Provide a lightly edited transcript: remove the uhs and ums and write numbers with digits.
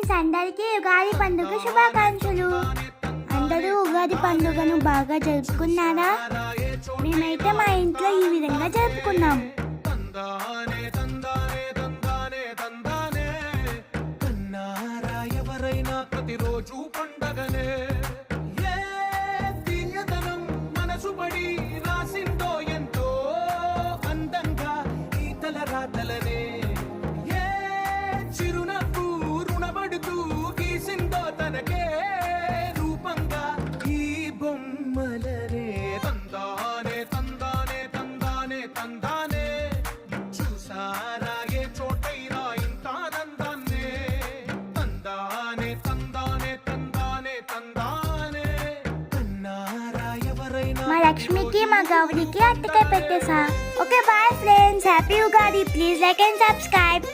Friends, అందరికీ ఉగాది పండుగ శుభాకాంక్షలు. అందరూ ఉగాది పండుగను బాగా జరుపుకున్నారా? మేమైతే మా ఇంట్లో ఈ విధంగా జరుపుకున్నాం. ప్రతిరోజు పండగనే మనసు పడి రాసిందో ఎంతో అందంగా ఈ తల రాతలనే చిరునవ్వు రుణపడుతూ గీసిందో తనకే రూపంగా ఈ బొమ్మలనే తందానే తందానే తందానే తందానే చూసారా ఏ చోటైనా ఇంత ఆనందాన్నే తందానే తందానే తందానే తందానే కన్నారా ఎవరైనా మా లక్ష్మికి మా గౌరికి అట్టకాయ పెట్టేసా. Okay bye friends, happy Ugadi. Please like and subscribe.